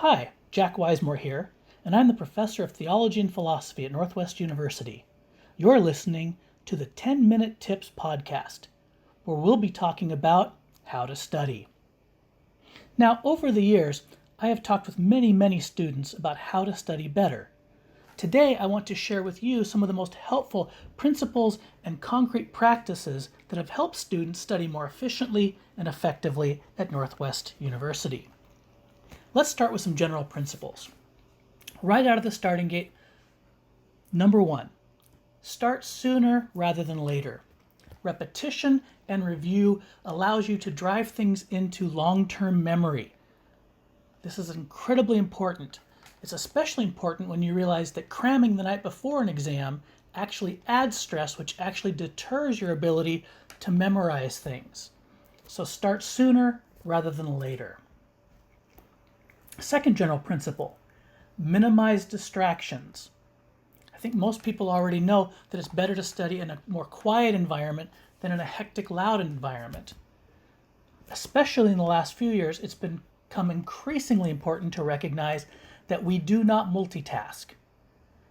Hi, Jack Wisemore here, and I'm the Professor of Theology and Philosophy at Northwest University. You're listening to the 10-Minute Tips podcast, where we'll be talking about how to study. Now, over the years, I have talked with many students about how to study better. Today, I want to share with you some of the most helpful principles and concrete practices that have helped students study more efficiently and effectively at Northwest University. Let's start with some general principles. Right out of the starting gate, number one, start sooner rather than later. Repetition and review allows you to drive things into long-term memory. This is incredibly important. It's especially important when you realize that cramming the night before an exam actually adds stress, which actually deters your ability to memorize things. So start sooner rather than later. Second general principle, minimize distractions. I think most people already know that it's better to study in a more quiet environment than in a hectic, loud environment. Especially in the last few years, it's become increasingly important to recognize that we do not multitask.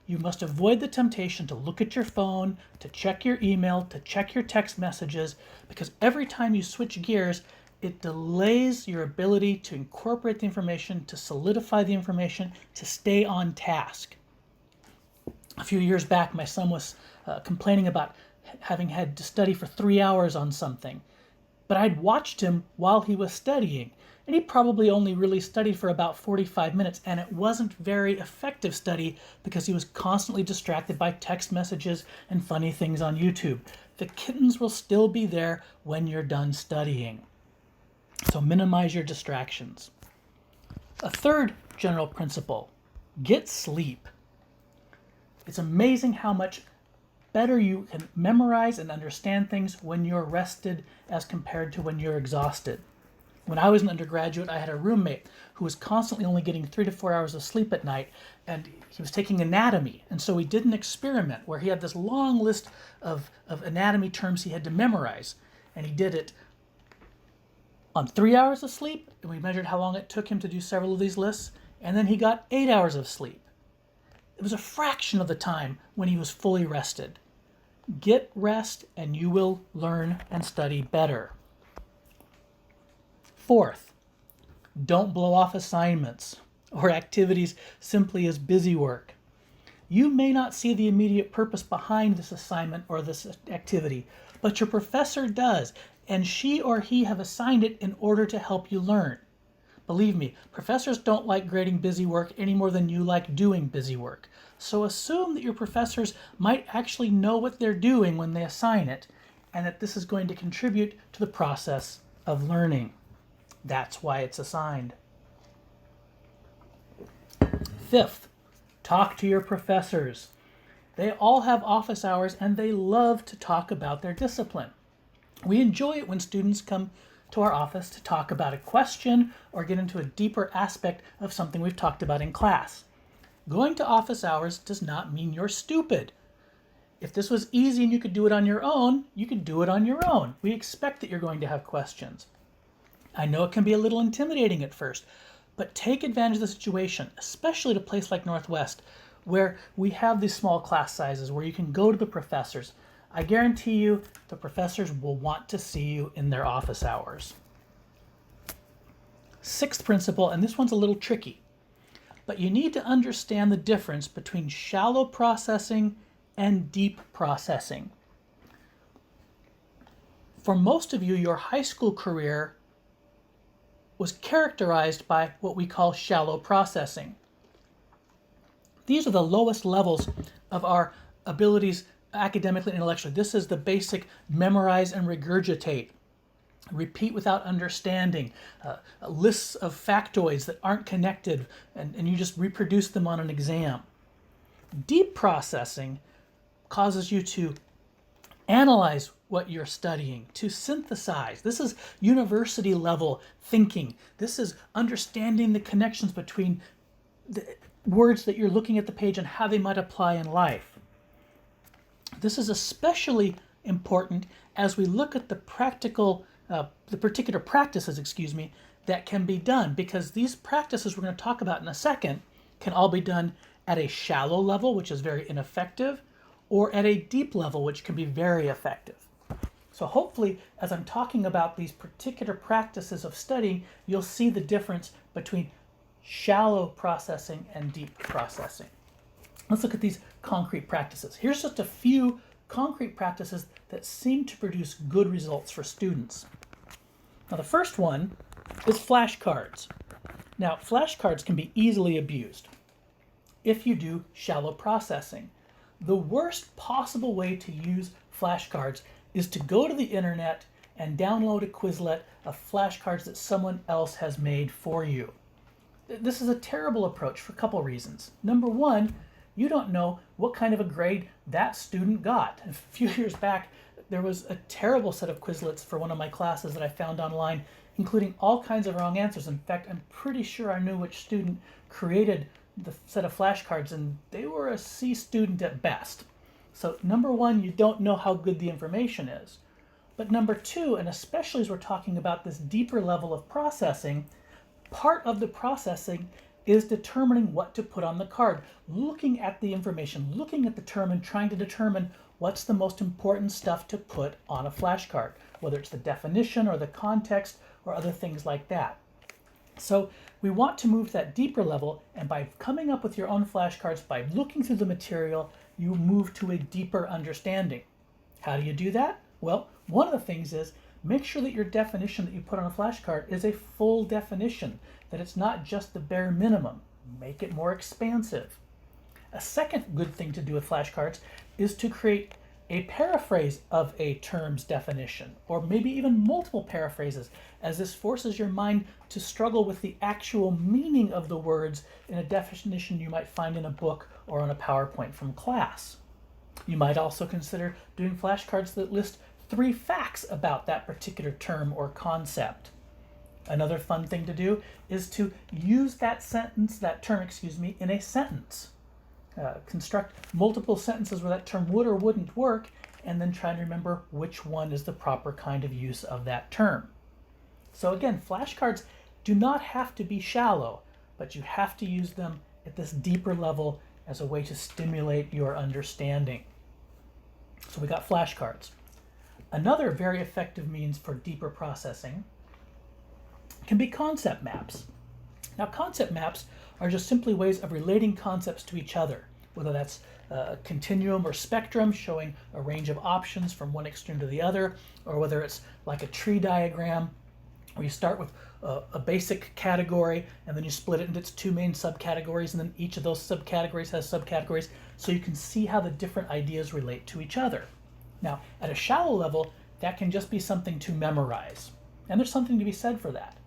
You must avoid the temptation to look at your phone, to check your email, to check your text messages, because every time you switch gears, it delays your ability to incorporate the information, to solidify the information, to stay on task. A few years back, my son was complaining about having had to study for 3 hours on something. But I'd watched him while he was studying, and he probably only really studied for about 45 minutes, and it wasn't very effective study because he was constantly distracted by text messages and funny things on YouTube. The kittens will still be there when you're done studying. So minimize your distractions. A third general principle, get sleep. It's amazing how much better you can memorize and understand things when you're rested as compared to when you're exhausted. When I was an undergraduate, I had a roommate who was constantly only getting 3 to 4 hours of sleep at night, and he was taking anatomy. And so we did an experiment where he had this long list of anatomy terms he had to memorize, and he did it on 3 hours of sleep, and we measured how long it took him to do several of these lists, and then he got 8 hours of sleep. It was a fraction of the time when he was fully rested. Get rest and you will learn and study better. Fourth, don't blow off assignments or activities simply as busy work. You may not see the immediate purpose behind this assignment or this activity, but your professor does, and she or he have assigned it in order to help you learn. Believe me, professors don't like grading busy work any more than you like doing busy work. So assume that your professors might actually know what they're doing when they assign it, and that this is going to contribute to the process of learning. That's why it's assigned. Fifth, talk to your professors. They all have office hours and they love to talk about their discipline. We enjoy it when students come to our office to talk about a question or get into a deeper aspect of something we've talked about in class. Going to office hours does not mean you're stupid. If this was easy and you could do it on your own, you could do it on your own. We expect that you're going to have questions. I know it can be a little intimidating at first, but take advantage of the situation, especially at a place like Northwest, where we have these small class sizes where you can go to the professors. I guarantee you the professors will want to see you in their office hours. Sixth principle, and this one's a little tricky, but you need to understand the difference between shallow processing and deep processing. For most of you, your high school career was characterized by what we call shallow processing. These are the lowest levels of our abilities academically and intellectually. This is the basic memorize and regurgitate, repeat without understanding, lists of factoids that aren't connected, and you just reproduce them on an exam. Deep processing causes you to analyze what you're studying, to synthesize. This is university level thinking. This is understanding the connections between the words that you're looking at the page and how they might apply in life. This is especially important as we look at the particular practices, that can be done, because these practices we're going to talk about in a second can all be done at a shallow level, which is very ineffective, or at a deep level, which can be very effective. So hopefully, as I'm talking about these particular practices of studying, you'll see the difference between shallow processing and deep processing. Let's look at these concrete practices. Here's just a few concrete practices that seem to produce good results for students. Now, the first one is flashcards. Now, flashcards can be easily abused if you do shallow processing. The worst possible way to use flashcards is to go to the internet and download a Quizlet of flashcards that someone else has made for you. This is a terrible approach for a couple reasons. Number one, you don't know what kind of a grade that student got. A few years back, there was a terrible set of Quizlets for one of my classes that I found online, including all kinds of wrong answers. In fact, I'm pretty sure I knew which student created the set of flashcards, and they were a C student at best. So number one, you don't know how good the information is. But number two, and especially as we're talking about this deeper level of processing, part of the processing is determining what to put on the card, looking at the information, looking at the term, and trying to determine what's the most important stuff to put on a flashcard, whether it's the definition or the context or other things like that. So we want to move to that deeper level, and by coming up with your own flashcards, by looking through the material, you move to a deeper understanding. How do you do that? Well, one of the things is make sure that your definition that you put on a flashcard is a full definition, that it's not just the bare minimum. Make it more expansive. A second good thing to do with flashcards is to create a paraphrase of a term's definition, or maybe even multiple paraphrases, as this forces your mind to struggle with the actual meaning of the words in a definition you might find in a book or on a PowerPoint from class. You might also consider doing flashcards that list 3 facts about that particular term or concept. Another fun thing to do is to use that term, in a sentence. Construct multiple sentences where that term would or wouldn't work, and then try to remember which one is the proper kind of use of that term. So again, flashcards do not have to be shallow, but you have to use them at this deeper level as a way to stimulate your understanding. So we got flashcards. Another very effective means for deeper processing can be concept maps. Now, concept maps are just simply ways of relating concepts to each other, whether that's a continuum or spectrum showing a range of options from one extreme to the other, or whether it's like a tree diagram where you start with a basic category and then you split it into its 2 main subcategories, and then each of those subcategories has subcategories, so you can see how the different ideas relate to each other. Now, at a shallow level, that can just be something to memorize, and there's something to be said for that.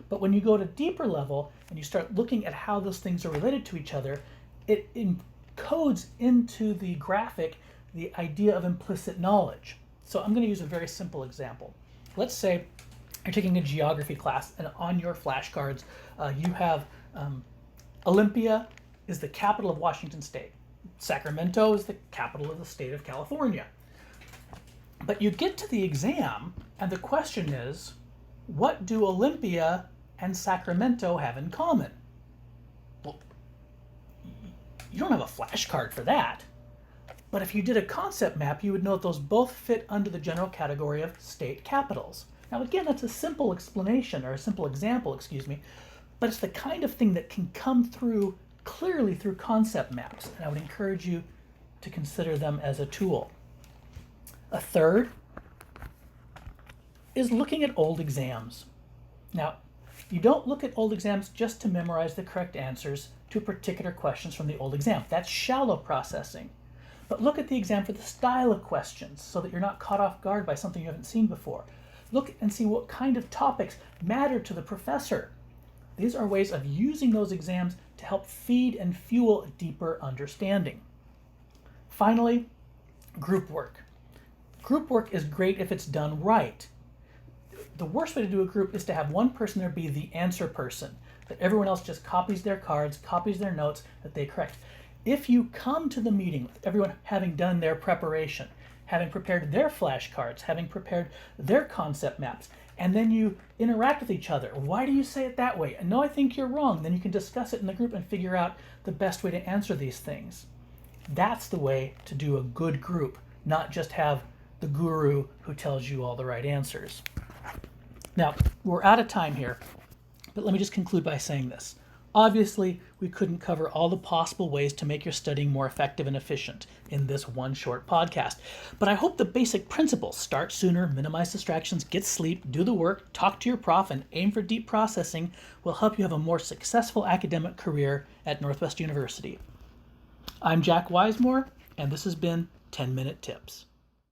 But when you go to deeper level and you start looking at how those things are related to each other, it encodes into the graphic the idea of implicit knowledge. So I'm going to use a very simple example. Let's say you're taking a geography class, and on your flashcards you have Olympia is the capital of Washington State. Sacramento is the capital of the state of California. But you get to the exam, and the question is, what do Olympia and Sacramento have in common? Well, you don't have a flashcard for that. But if you did a concept map, you would know that those both fit under the general category of state capitals. Now again, that's a simple explanation, or a simple example, but it's the kind of thing that can come through clearly through concept maps, and I would encourage you to consider them as a tool. A third is looking at old exams. Now, you don't look at old exams just to memorize the correct answers to particular questions from the old exam. That's shallow processing. But look at the exam for the style of questions so that you're not caught off guard by something you haven't seen before. Look and see what kind of topics matter to the professor. These are ways of using those exams to help feed and fuel deeper understanding. Finally, group work. Group work is great if it's done right. The worst way to do a group is to have one person there be the answer person, that everyone else just copies their cards, copies their notes, that they correct. If you come to the meeting with everyone having done their preparation, having prepared their flashcards, having prepared their concept maps, And then you interact with each other. Why do you say it that way? No, I think you're wrong. Then you can discuss it in the group and figure out the best way to answer these things. That's the way to do a good group, not just have the guru who tells you all the right answers. Now, we're out of time here, but let me just conclude by saying this. Obviously, we couldn't cover all the possible ways to make your studying more effective and efficient in this one short podcast. But I hope the basic principles, start sooner, minimize distractions, get sleep, do the work, talk to your prof, and aim for deep processing will help you have a more successful academic career at Northwest University. I'm Jack Wisemore, and this has been 10 Minute Tips.